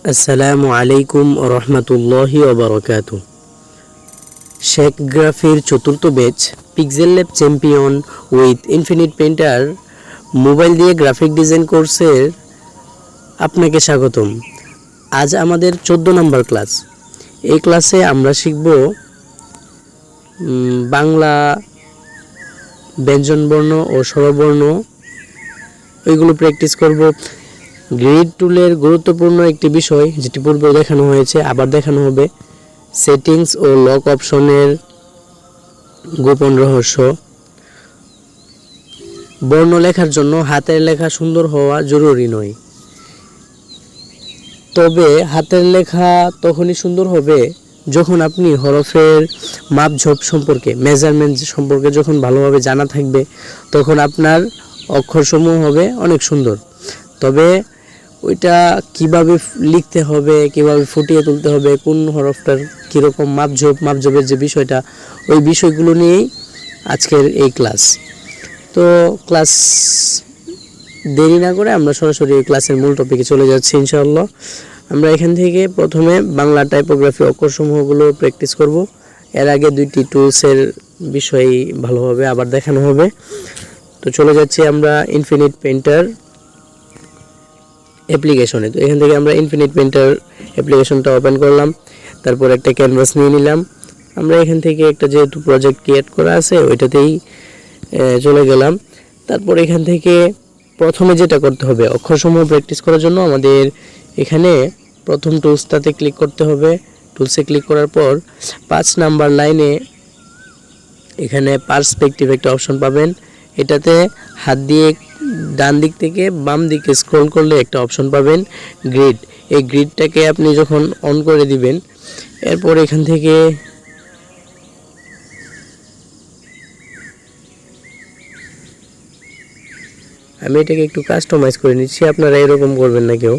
আসসালামু আলাইকুম রহমতুল্লাহি ওবরাকাতু। শেখ গ্রাফির চতুর্থ batch pixel lab champion with infinite painter mobile দিয়ে গ্রাফিক ডিজাইন কোর্সের আপনাকে স্বাগতম। আজ আমাদের 14 নম্বর ক্লাস। এই ক্লাসে আমরা শিখব বাংলা ব্যঞ্জনবর্ণ ও স্বরবর্ণ, ওইগুলো প্র্যাকটিস করব। গ্রিড টুলের গুরুত্বপূর্ণ একটি বিষয় যেটি পূর্বে দেখানো হয়েছে, আবার দেখানো হবে। সেটিংস ও লক অপশনের গোপন রহস্য। বর্ণ লেখার জন্য হাতের লেখা সুন্দর হওয়া জরুরি নয়, তবে হাতের লেখা তখনই সুন্দর হবে যখন আপনি হরফের মাপঝোপ সম্পর্কে, মেজারমেন্ট সম্পর্কে যখন ভালোভাবে জানা থাকবে, তখন আপনার অক্ষরসমূহ হবে অনেক সুন্দর। তবে ওইটা কিভাবে লিখতে হবে, কিভাবে ফুটিয়ে তুলতে হবে, কোন হরফটার কীরকম মাপঝোপের যে বিষয়টা, ওই বিষয়গুলো নিয়েই আজকের এই ক্লাস। তো ক্লাস দেরি না করে আমরা সরাসরি এই ক্লাসের মূল টপিকে চলে যাচ্ছি ইনশাআল্লাহ। আমরা এখান থেকে প্রথমে বাংলা টাইপোগ্রাফি অক্ষরসমূহগুলো প্র্যাকটিস করব। এর আগে দুইটি টুলসের বিষয় ভালোভাবে আবার দেখানো হবে। তো চলে যাচ্ছি আমরা ইনফিনিট পেইন্টার অ্যাপ্লিকেশনে। তো এখান থেকে আমরা ইনফিনিট পেইন্টার অ্যাপ্লিকেশনটা ওপেন করলাম, তারপর একটা ক্যানভাস নিয়ে নিলাম। আমরা এখান থেকে একটা যেহেতু প্রজেক্ট ক্রিয়েট করা আছে ওইটাতেই চলে গেলাম। তারপর এখান থেকে প্রথমে যেটা করতে হবে, অক্ষরসমূহ প্র্যাকটিস করার জন্য আমাদের এখানে প্রথম টুলসটাতে ক্লিক করতে হবে। টুলসে ক্লিক করার পর 5 নাম্বার লাইনে এখানে পার্সপেক্টিভ একটা অপশন পাবেন। এটাতে হাত দিয়ে ডান দিক থেকে বাম দিকে স্ক্রল করলে একটা অপশন পাবেন গ্রিড। এই গ্রিডটাকে আপনি যখন অন করে দিবেন, এরপর এখান থেকে আমি এটাকে একটু কাস্টমাইজ করে নিচ্ছি, আপনারা এরকম করবেন না কেউ।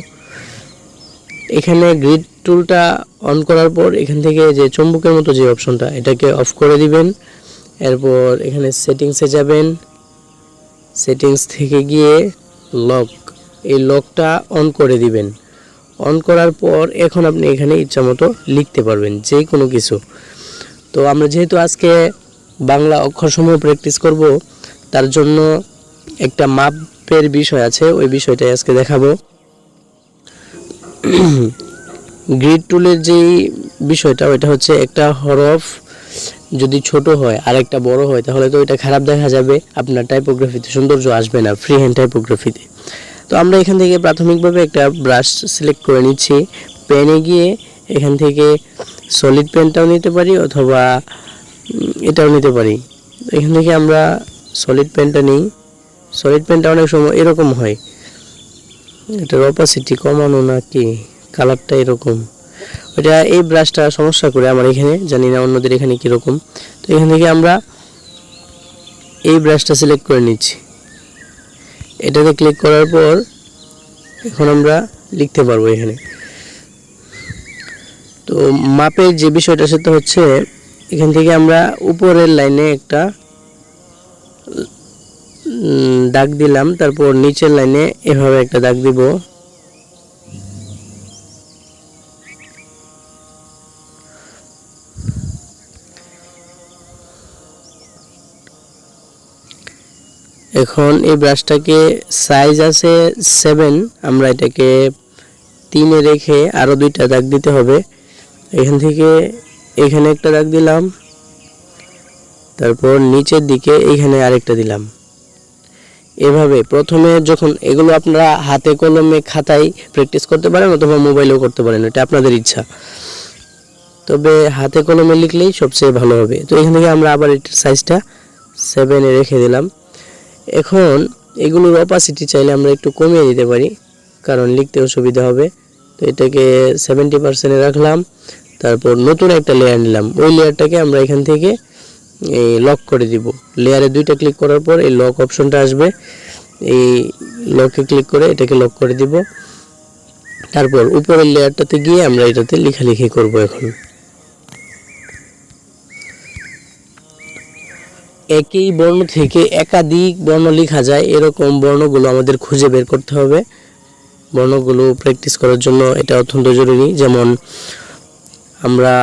এখানে গ্রিড টুলটা অন করার পর এখান থেকে যে চুম্বকের মতো যে অপশনটা, এটাকে অফ করে দিবেন। এরপর এখানে সেটিংসে যাবেন, সেটিংস থেকে গিয়ে লক, এই লকটা অন করে দিবেন। অন করার পর এখন আপনি এখানে ইচ্ছামতো লিখতে পারবেন যে কোনো কিছু। তো আমরা যেহেতু আজকে বাংলা অক্ষরসমূহ প্র্যাকটিস করব, তার জন্য একটা মাপের বিষয় আছে, ওই বিষয়টাই আজকে দেখাবো। গ্রিড টুলের যেই বিষয়টা, ওইটা হচ্ছে একটা হরফ যদি ছোট হয় আর একটা বড় হয়, তাহলে তো এটা খারাপ দেখা যাবে, আপনার টাইপোগ্রাফিতে সৌন্দর্য আসবে না, ফ্রি হ্যান্ড টাইপোগ্রাফিতে। তো আমরা এখান থেকে প্রাথমিকভাবে একটা ব্রাশ সিলেক্ট করে নিচ্ছি। পেনে গিয়ে এখান থেকে সলিড পেনটাও নিতে পারি অথবা এটাও নিতে পারি। এখান থেকে আমরা সলিড পেনটা নিই। সলিড পেনটা অনেক সময় এরকম হয়, এটার অপাসিটি কমানো নাকি কালারটা এরকম, ওইটা এই ব্রাশটা সমস্যা করে আমার এখানে, জানি না অন্যদের এখানে কীরকম। তো এখান থেকে আমরা এই ব্রাশটা সিলেক্ট করে নিচ্ছি। এটাতে ক্লিক করার পর এখন আমরা লিখতে পারবো এখানে। তো মাপের যে বিষয়টা সেটা হচ্ছে, এখান থেকে আমরা উপরের লাইনে একটা দাগ দিলাম, তারপর নিচের লাইনে এভাবে একটা দাগ দিব। এখন এই ব্রাশটাকে সাইজ আছে 7, আমরা এটাকে 3-এ রেখে আরও 2টা দাগ দিতে হবে। এখান থেকে এখানে একটা দাগ দিলাম, তারপর নিচের দিকে এইখানে আরেকটা দিলাম। এভাবে প্রথমে যখন এগুলো আপনারা হাতে কলমে খাতায় প্র্যাকটিস করতে পারেন অথবা মোবাইলেও করতে পারেন, এটা আপনাদের ইচ্ছা, তবে হাতে কলমে লিখলেই সবচেয়ে ভালো হবে। তো এখান থেকে আমরা আবার এটার সাইজটা 7-এ রেখে দিলাম। এখন এগুলোর অপাসিটি চাইলে আমরা একটু কমিয়ে দিতে পারি, কারণ লিখতেও সুবিধা হবে। তো এটাকে 70%-এ রাখলাম। তারপর নতুন একটা লেয়ার নিলাম, ওই লেয়ারটাকে আমরা এখান থেকে এই লক করে দিব। লেয়ারে 2টা ক্লিক করার পর এই লক অপশনটা আসবে, এই লকে ক্লিক করে এটাকে লক করে দিব। তারপর উপরের লেয়ারটাতে গিয়ে আমরা এটাতে লেখালেখি করব। এখন একই বর্ণ থেকে একাধিক বর্ণ লেখা যায়, এরকম বর্ণগুলো আমাদের খুঁজে বের করতে হবে। বর্ণগুলো প্র্যাকটিস করার জন্য এটা অত্যন্ত জরুরি। যেমন আমরা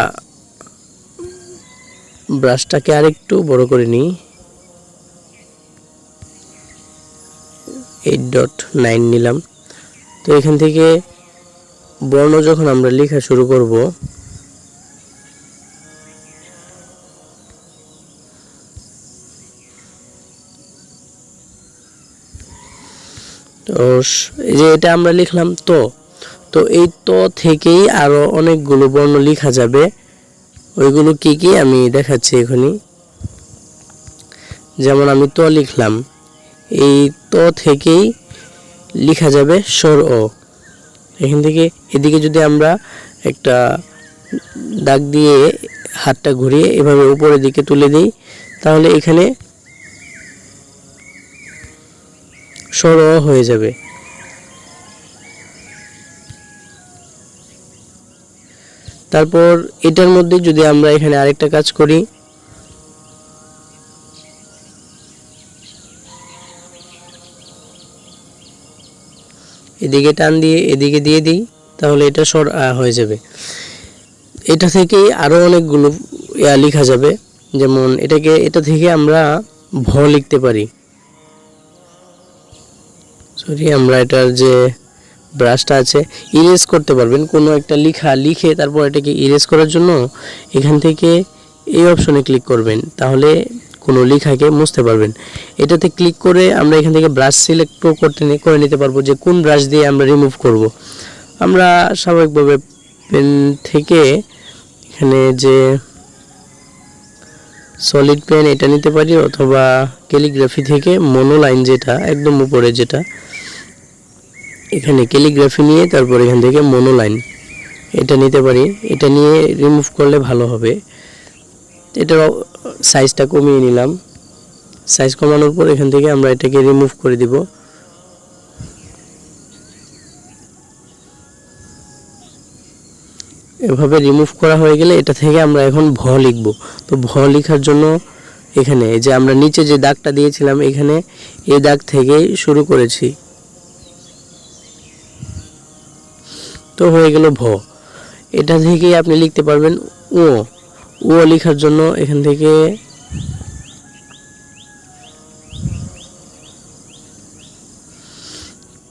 ব্রাশটাকে আরেকটু বড় করে নিই, 8.9 নিলাম। তো এখান থেকে বর্ণ যখন আমরা লেখা শুরু করব, তো এই যে এটা আমরা লিখলাম তো এই থেকেই আরো অনেকগুলো বর্ণ লেখা যাবে। ওইগুলো কি কি আমি দেখাচ্ছি এখনই। যেমন আমি লিখলাম, এই থেকেই লেখা যাবে স্বর অ। এখান থেকে এদিকে যদি আমরা একটা দাগ দিয়ে হাতটা ঘুরিয়ে এভাবে উপরের দিকে তুলে দিই, তাহলে এখানে স্বর অ হয়ে যাবে। তারপর এটার মধ্যে যদি আমরা এখানে আরেকটা কাজ করি, এদিকে টান দিয়ে এদিকে দিয়ে দিই, তাহলে এটা স্বর আ হয়ে যাবে। এটা থেকেই আরো অনেকগুলো লেখা যাবে। যেমন এটা থেকে আমরা ভ লিখতে পারি। আমরা এটার যে ব্রাশটা আছে ইরেজ করতে পারবেন। কোনো একটা লিখে তারপর এটাকে ইরেজ করার জন্য এখান থেকে এই অপশনে ক্লিক করবেন, তাহলে কোনো লেখাকে মুছতে পারবেন। এটাতে ক্লিক করে আমরা এখান থেকে ব্রাশ সিলেক্ট করে নিতে পারবো যে কোন ব্রাশ দিয়ে আমরা রিমুভ করব। আমরা স্বাভাবিকভাবে পেন থেকে এখানে যে সলিড পেন এটা নিতে পারি, অথবা ক্যালিগ্রাফি থেকে মনোলাইন যেটা একদম উপরে, যেটা এখানে ক্যালিগ্রাফি নিয়ে তারপর এখান থেকে মনোলাইন এটা নিতে পারি। এটা নিয়ে রিমুভ করলে ভালো হবে। এটার সাইজটা কমিয়ে নিলাম। সাইজ কমানোর পর এখান থেকে আমরা এটাকে রিমুভ করে দিব। এভাবে রিমুভ করা হয়ে গেলে এটা থেকে আমরা এখন ভ লিখব। তো ভ লেখার জন্য এখানে যে আমরা নিচে যে দাগটা দিয়েছিলাম, এখানে এই দাগ থেকেই শুরু করেছি, তো হয়ে গেল ভ। এটা থেকেই আপনি লিখতে পারবেন ও লেখার জন্য এখান থেকে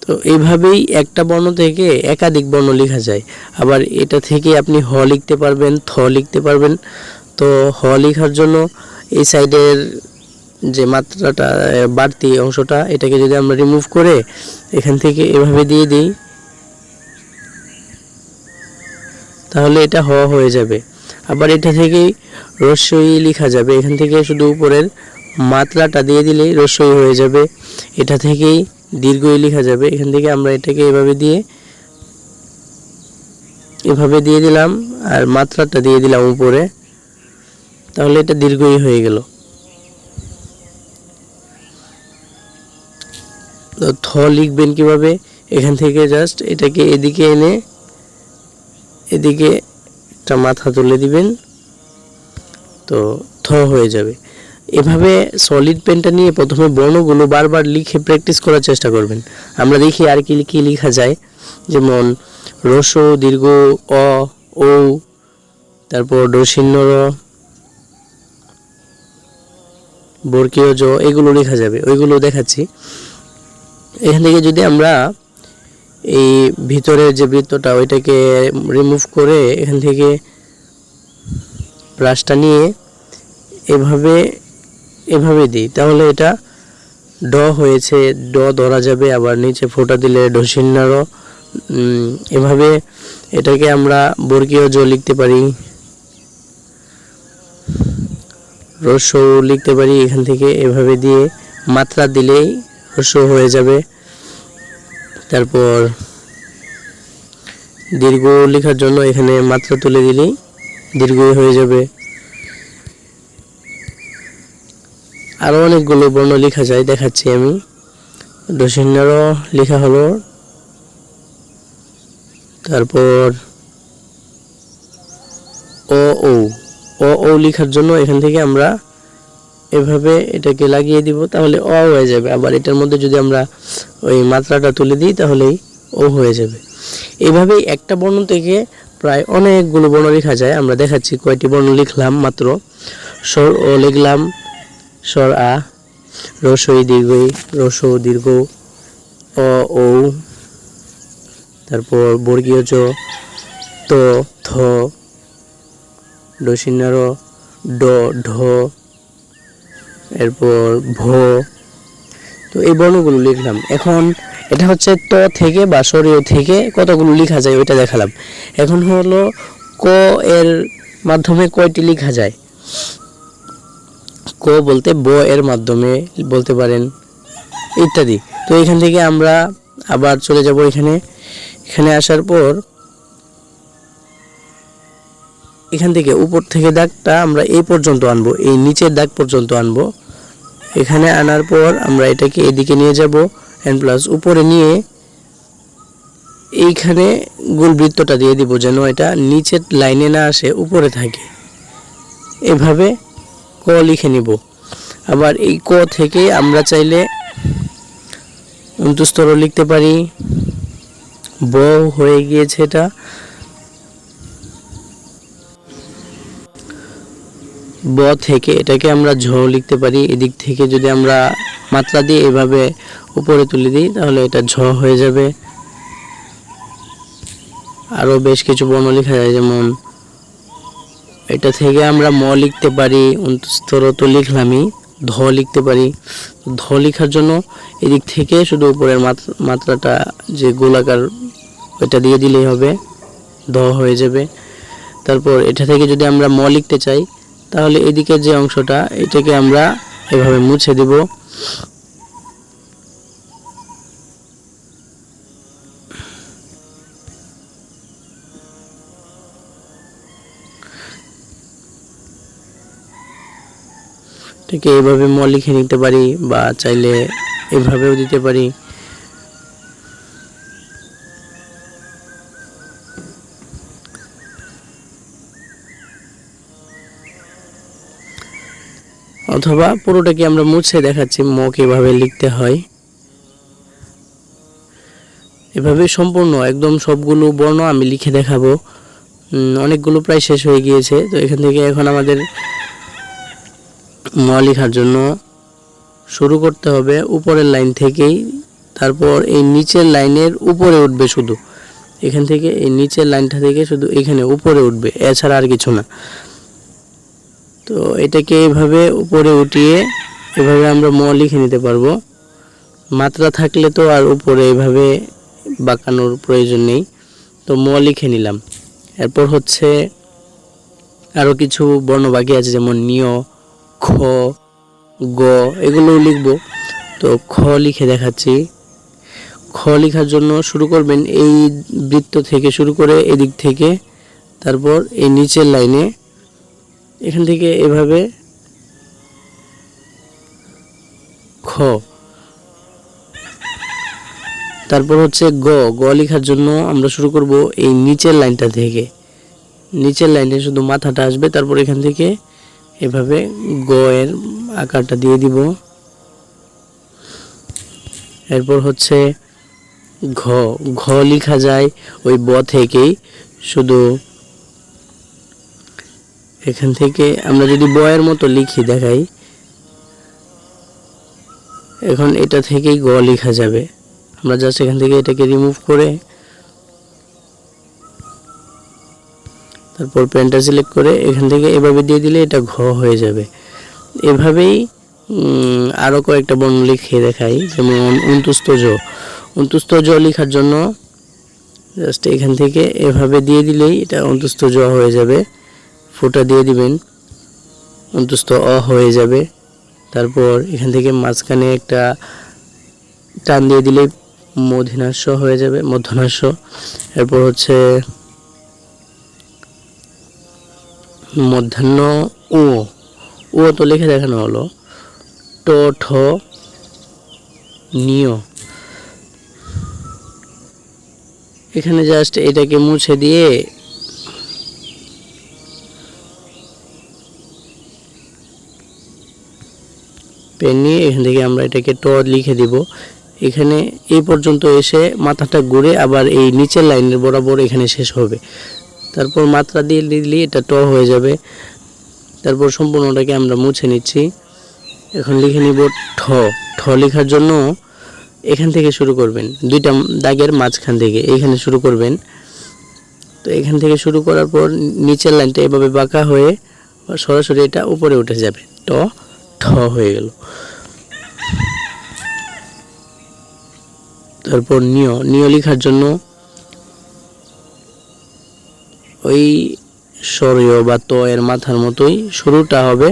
তো এইভাবেই একটা বর্ণ থেকে একাধিক বর্ণ লেখা যায়। আবার এটা থেকে আপনি হ লিখতে পারবেন, থ লিখতে পারবেন। তো হ লেখার জন্য এই সাইডের যে মাত্রাটা বাড়তি অংশটা, এটাকে যদি আমরা রিমুভ করে এখান থেকে এভাবে দিয়ে দিই, তাহলে এটা হ হয়ে যাবে। আবার এটা থেকেই রস্বই লেখা যাবে। এখান থেকে শুধু উপরের মাত্রাটা দিয়ে দিলেই রস্বই হয়ে যাবে। এটা থেকেই দীর্ঘই লেখা যাবে। এখান থেকে আমরা এটাকে এভাবে দিয়ে দিলাম আর মাত্রাটা দিয়ে দিলাম উপরে, তাহলে এটা দীর্ঘই হয়ে গেল। তো থ লিখবেন কিভাবে, এখান থেকে জাস্ট এটাকে এদিকে এনে এদিকে একটা মাথা তুলে দিবেন, তো থ হয়ে যাবে। এভাবে সলিড পেনটা নিয়ে প্রথমে বর্ণগুলো বারবার লিখে প্র্যাকটিস করার চেষ্টা করবেন। আমরা দেখি আর কি লেখা যায়। যেমন রস, দীর্ঘ, অ, ও, তারপর দর্শিন্য র, বর্গীয় জ, এগুলো লেখা যাবে। ওইগুলো দেখাচ্ছি। এখান থেকে যদি আমরা এই ভিতরের যে বৃত্তটা ওইটাকে রিমুভ করে এখান থেকে ব্রাশটা নিয়ে এভাবে দিই, তাহলে এটা ড হয়েছে, ড ধরা যাবে। আবার নিচে ফোঁটা দিলে ঢসিন্না র। এভাবে এটাকে আমরা বর্গীয় জ লিখতে পারি, রস লিখতে পারি। এখান থেকে এভাবে দিয়ে মাত্রা দিলেই রস হয়ে যাবে। তারপর দীর্ঘ লেখার জন্য এখানে মাত্রা তুলে দিলেই দীর্ঘ হয়ে যাবে। আরো অনেকগুলো বর্ণ লেখা যায়, দেখাচ্ছি আমি। দশিন্নার লেখা হলো, তারপর ও লেখার জন্য এখান থেকে আমরা এভাবে এটাকে লাগিয়ে দিব, তাহলে অ হয়ে যাবে। আবার এটার মধ্যে যদি আমরা ওই মাত্রাটা তুলে দিই, তাহলেই ও হয়ে যাবে। এভাবেই একটা বর্ণ থেকে প্রায় অনেকগুলো বর্ণ লেখা যায়। আমরা দেখাচ্ছি কয়টি বর্ণ লিখলাম মাত্র। স্বর ও লিখলাম, স্বর আ, রস্বই দীর্ঘ ই, রস্ব দীর্ঘ অ ও, তারপর বর্গীয় জ, ত থ, ডসিন্যার ড ঢ, এরপর ভ। তো এই বর্ণগুলো লিখলাম। এখন এটা হচ্ছে ত থেকে বা স্বরীয় থেকে কতগুলো লেখা যায় ওইটা দেখালাম। এখন হলো ক এর মাধ্যমে কয়টি লেখা যায়। ক বলতে ব এর মাধ্যমে বলতে পারেন ইত্যাদি। তো এখান থেকে আমরা আবার চলে যাব এখানে আসার পর এখান থেকে উপর থেকে দাগটা আমরা এই পর্যন্ত আনবো, এই নিচের দাগ পর্যন্ত আনবো। এখানে আনার পর আমরা এটাকে এদিকে নিয়ে যাব এন প্লাস উপরে নিয়ে এইখানে গোল বৃত্তটা দিয়ে দিব যেন এটা নিচের লাইনে না আসে, উপরে থাকে। এভাবে ক লিখে নিব। আবার এই ক থেকে আমরা চাইলে অন্তস্তর লিখতে পারি। ব হয়ে গিয়েছে এটা। ব থেকে এটাকে আমরা ঝ লিখতে পারি। এদিক থেকে যদি আমরা মাত্রা দিয়ে এভাবে উপরে তুলে দিই তাহলে এটা ঝ হয়ে যাবে। আরও বেশ কিছু বর্ণ লেখা যায়, যেমন এটা থেকে আমরা ম লিখতে পারি। অন্তস্তর তো লিখলামই। ধ লিখতে পারি। ধ লেখার জন্য এদিক থেকে শুধু উপরের মাত্রাটা যে গোলাকার ওইটা দিয়ে দিলেই হবে, ধ হয়ে যাবে। তারপর এটা থেকে যদি আমরা ম লিখতে চাই তাহলে এদিকের যে অংশটা এটাকে আমরা এভাবে মুছে দেব। এটাকে এইভাবে ম লিখে নিতে পারি বা চাইলে এভাবেও দিতে পারি। অথবা পুরোটাকে আমরা মুছে দেখাচ্ছি ম কিভাবে লিখতে হয়। এভাবে সম্পূর্ণ একদম সবগুলো বর্ণ আমি লিখে দেখাবো। অনেকগুলো প্রায় শেষ হয়ে গিয়েছে। তো এখান থেকে এখন আমাদের ম লেখার জন্য শুরু করতে হবে উপরের লাইন থেকেই। তারপর এই নিচের লাইনের উপরে উঠবে শুধু। এখান থেকে এই নিচের লাইনটা থেকে শুধু এখানে উপরে উঠবে, এছাড়া আর কিছু না। তো এটাকে এভাবে উপরে উঠিয়ে এভাবে আমরা ম লিখে নিতে পারবো। মাত্রা থাকলে তো আর উপরে এভাবে বাঁকানোর প্রয়োজন নেই। তো ম লিখে নিলাম। এরপর হচ্ছে আরও কিছু বর্ণ বাকি আছে, যেমন নিয়, খ, গ, এগুলোও লিখব। তো খ লিখে দেখাচ্ছি। খ লেখার জন্য শুরু করবেন এই বৃত্ত থেকে শুরু করে এদিক থেকে, তারপর এই নিচের লাইনে এখান থেকে এভাবে খ। তারপর হচ্ছে গ। গ লেখার জন্য আমরা শুরু করব এই নিচের লাইনটা থেকে। নিচের লাইনে শুধু মাথাটা আসবে, তারপর এখান থেকে এভাবে গ এর আকারটা দিয়ে দিব। এরপর হচ্ছে ঘ। ঘ লেখা যায় ওই ব থেকেই, শুধু এখান থেকে আমরা যদি ব এর মতো লিখি দেখাই, এখন এটা থেকেই গ লেখা যাবে। আমরা জাস্ট এখান থেকে এটাকে রিমুভ করে তারপর পেনটা সিলেক্ট করে এখান থেকে এভাবে দিয়ে দিলে এটা ঘ হয়ে যাবে। এভাবেই আরও কয়েকটা বর্ণ লিখে দেখাই, যেমন অন্তুস্থ জ। অন্তুস্থ জ লেখার জন্য জাস্ট এখান থেকে এভাবে দিয়ে দিলেই এটা অন্তুস্থ জ হয়ে যাবে। ফোঁটা দিয়ে দিবেন, অন্তুস্থ অ হয়ে যাবে। তারপর এখান থেকে মাঝখানে একটা টান দিয়ে দিলেই মূর্ধন্য হয়ে যাবে, মূর্ধন্য। এরপর হচ্ছে মূর্ধন্য ও। ও তো লিখে দেখানো হলো। ট, ঠ, নিয়। এখানে জাস্ট এটাকে মুছে দিয়ে পেন নিয়ে এখান থেকে আমরা এটাকে ট লিখে দিব। এখানে এই পর্যন্ত এসে মাথাটা ঘুরে আবার এই নিচের লাইনের বরাবর এখানে শেষ হবে। তারপর মাত্রা দিয়ে দিলে এটা ট হয়ে যাবে। তারপর সম্পূর্ণটাকে আমরা মুছে নিচ্ছি। এখন লিখে নিব ঠ। ঠ লেখার জন্য এখান থেকে শুরু করবেন, দুইটা দাগের মাঝখান থেকে এইখানে শুরু করবেন। তো এখান থেকে শুরু করার পর নিচের লাইনটা এভাবে বাঁকা হয়ে সরাসরি এটা উপরে উঠে যাবে, ট ঠ হয়ে গেল। তারপর নিয়। নিয় লেখার জন্য ওই সরীয় বা ত এর মাথার মতোই শুরুটা হবে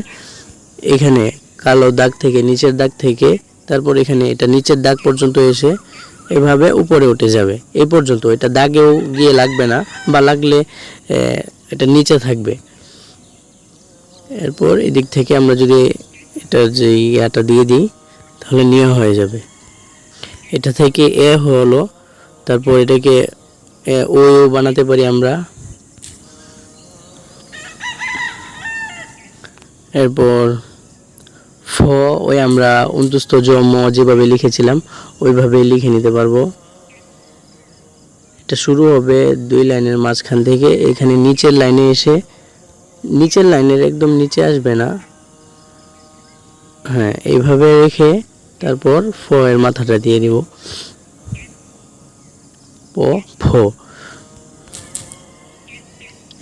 এখানে কালো দাগ থেকে, নিচের দাগ থেকে, তারপর এখানে এটা নিচের দাগ পর্যন্ত এসে এভাবে উপরে উঠে যাবে এই পর্যন্ত। এটা দাগেও গিয়ে লাগবে না, বা লাগলে এটা নিচে থাকবে। এরপর এদিক থেকে আমরা যদি এটা যে ইয়াটা দিয়ে দিই তাহলে নিয় হয়ে যাবে। এটা থেকে এ হলো, তারপর এটাকে ও বানাতে পারি আমরা। এরপর ফ ওই আমরা অন্তস্থ জ ম যেভাবে লিখেছিলাম ওইভাবে লিখে নিতে পারবো। এটা শুরু হবে দুই লাইনের মাঝখান থেকে, এখানে নিচের লাইনে এসে, নিচের লাইনের একদম নিচে আসবে না, হ্যাঁ এইভাবে রেখে তারপর ফ এর মাথাটা দিয়ে দিব, প ফ।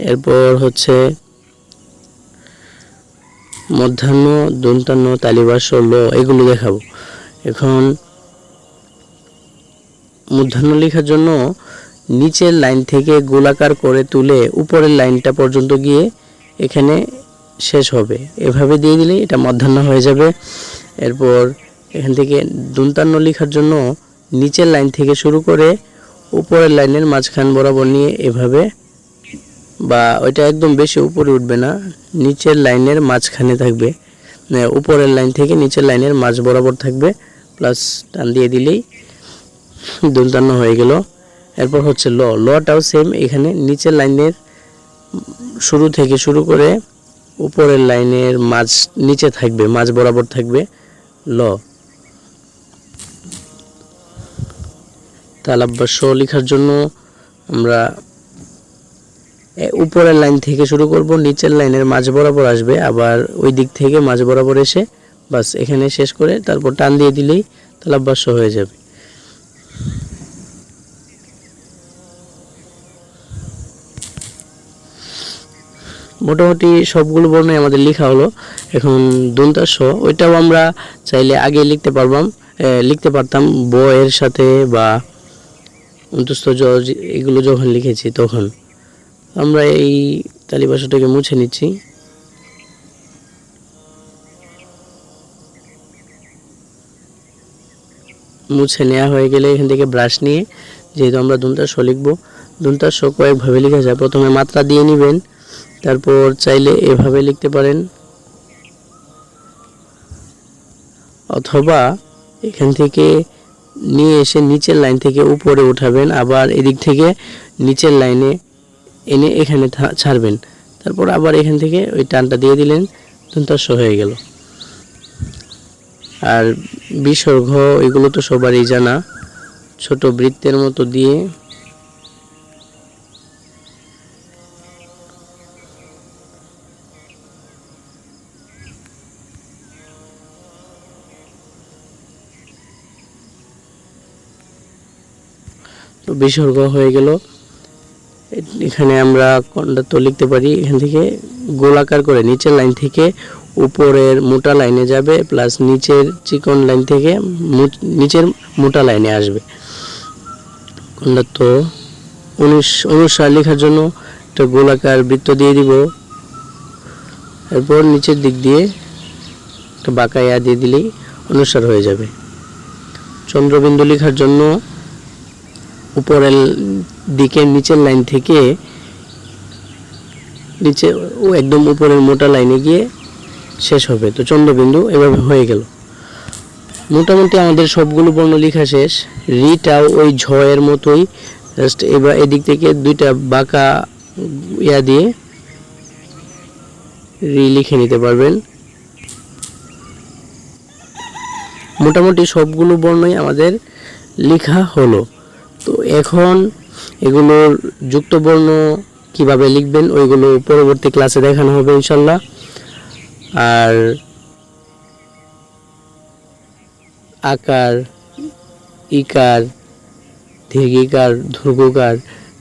এরপর হচ্ছে মধ্যাহ্ন, দন্তান্ন, তালিবাস, ল এগুলো দেখাবো। এখন মূর্ধন্য লেখার জন্য নিচের লাইন থেকে গোলাকার করে তুলে উপরের লাইনটা পর্যন্ত গিয়ে এখানে শেষ হবে, এভাবে দিয়ে দিলে এটা মধ্যাহ্ন হয়ে যাবে। এরপর এখান থেকে দন্তান্ন লেখার জন্য নিচের লাইন থেকে শুরু করে উপরের লাইনের মাঝখান বরাবর নিয়ে এভাবে, বা ওইটা একদম বেশি উপরে উঠবে না, নিচের লাইনের মাঝখানে থাকবে, উপরের লাইন থেকে নিচের লাইনের মাঝ বরাবর থাকবে, প্লাস টান দিয়ে দিলেই দন্তান্ন হয়ে গেল। এরপর হচ্ছে ল। লটাও সেম, এখানে নিচের লাইনের শুরু থেকে শুরু করে উপরের লাইনের মাঝ নিচে থাকবে, মাঝ বরাবর থাকবে ল। তালাব্বাস লেখার জন্য আমরা উপরের লাইন থেকে শুরু করব, নিচের লাইনের মাঝ বরাবর আসবে, আবার ওই দিক থেকে মাঝ বরাবর এসে বাস এখানে শেষ করে তারপর টান দিয়ে দিলেই তালাব্বাস হয়ে যাবে। মোটামুটি সবগুলো বর্ণই আমাদের লেখা হলো। এখন দন্তাস ওইটাও আমরা চাইলে আগে লিখতে পারতাম ব এর সাথে, বা অন্তস্থ জ এগুলো যখন লিখেছি তখন। আমরা এই তালিবাসটাকে মুছে নিচ্ছি। মুছে নেওয়া হয়ে গেলে এখান থেকে ব্রাশ নিয়ে, যেহেতু আমরা দন্তাস লিখবো, দন্তাস কয়েকভাবে লেখা যায়। প্রথমে মাত্রা দিয়ে নেবেন, তারপর চাইলে এভাবে লিখতে পারেন, অথবা এখান থেকে নিয়ে এসে নিচের লাইন থেকে উপরে উঠাবেন, আবার এদিক থেকে নিচের লাইনে এনে এখানে ছাড়বেন, তারপর আবার এখান থেকে ওই টানটা দিয়ে দিলেন, দন্তাস হয়ে গেল। আর বিসর্গ এগুলো তো সবারই জানা, ছোট বৃত্তের মতো দিয়ে তো বিসর্গ হয়ে গেল। এখানে আমরা কোনটা তো লিখতে পারি, এখান থেকে গোলাকার করে নিচের লাইন থেকে উপরের মোটা লাইনে যাবে, প্লাস নিচের চিকন লাইন থেকে নিচের মোটা লাইনে আসবে। কোনটা তো 19 লেখার জন্য একটা গোলাকার বৃত্ত দিয়ে দিব, এরপর নিচের দিক দিয়ে একটা বাঁকা ইয়া দিয়ে দিলেই 19 হয়ে যাবে। চন্দ্রবিন্দু লেখার জন্য উপরের দিকে নিচের লাইন থেকে নিচে ও একদম উপরের মোটা লাইনে গিয়ে শেষ হবে, তো চন্দ্রবিন্দু এভাবে হয়ে গেল। মোটামুটি আমাদের সবগুলো বর্ণ লেখা শেষ। রিটাও ওই ঝ এর মতোই, জাস্ট এবার এদিক থেকে দুইটা বাঁকা ইয়া দিয়ে রি লিখে নিতে পারবেন। মোটামুটি সবগুলো বর্ণই আমাদের লেখা হলো। তো এখন এগুলোর যুক্ত বর্ণ কিভাবে লিখবেন ওইগুলো পরবর্তী ক্লাসে দেখানো হবে ইনশাল্লাহ। আর আকার, ইকার, দীর্ঘিকার, ধ্রুবকার,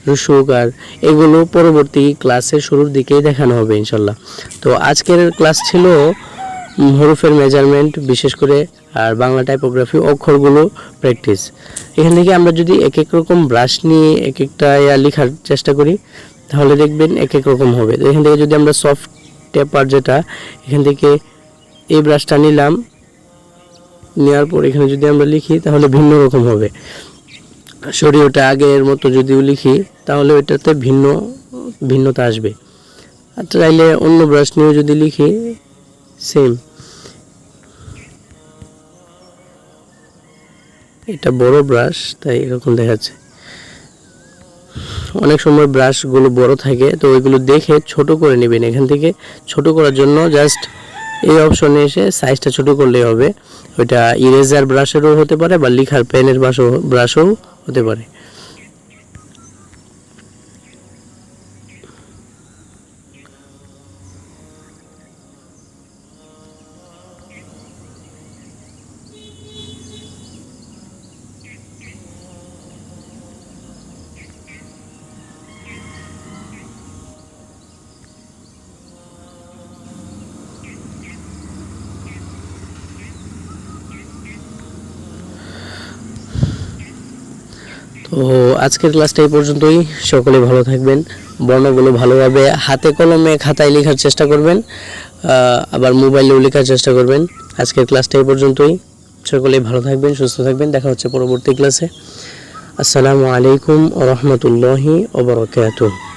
হ্রস্বকার এগুলো পরবর্তী ক্লাসের শুরুর দিকেই দেখানো হবে ইনশাল্লাহ। তো আজকের ক্লাস ছিল হরফের মেজারমেন্ট বিশেষ করে, আর বাংলা টাইপোগ্রাফি অক্ষরগুলো প্র্যাকটিস। এখান থেকে আমরা যদি এক এক রকম ব্রাশ নিয়ে এক একটা লেখার চেষ্টা করি তাহলে দেখবেন এক এক রকম হবে। তো এখান থেকে যদি আমরা সফট টেপার যেটা, এখান থেকে এই ব্রাশটা নিলাম, নেওয়ার পর এখানে যদি আমরা লিখি তাহলে ভিন্ন রকম হবে। শরীয়টা আগের মতো যদিও লিখি তাহলে ওইটাতে ভিন্নতা আসবে। আর চাইলে অন্য ব্রাশ নিয়েও যদি লিখি সেম। এটা বড় ব্রাশ তাই এরকম দেখাচ্ছে। অনেক সময় ব্রাশগুলো বড় থাকে, তো ওইগুলো দেখে ছোট করে নেবেন। এখান থেকে ছোট করার জন্য জাস্ট এই অপশনে এসে সাইজটা ছোট করলেই হবে। ওইটা ইরেজার ব্রাশেরও হতে পারে বা লেখার পেনের ব্রাশও হতে পারে। তো আজকের ক্লাসটা এই পর্যন্তই। সকলে ভালো থাকবেন। বর্ণগুলো ভালোভাবে হাতে কলমে খাতায় লেখার চেষ্টা করবেন, আবার মোবাইলেও লেখার চেষ্টা করবেন। আজকের ক্লাসটা এই পর্যন্তই। সকলে ভালো থাকবেন, সুস্থ থাকবেন। দেখা হচ্ছে পরবর্তী ক্লাসে। আসসালামু আলাইকুম ওয়া রাহমাতুল্লাহি ওয়া বারাকাতুহু।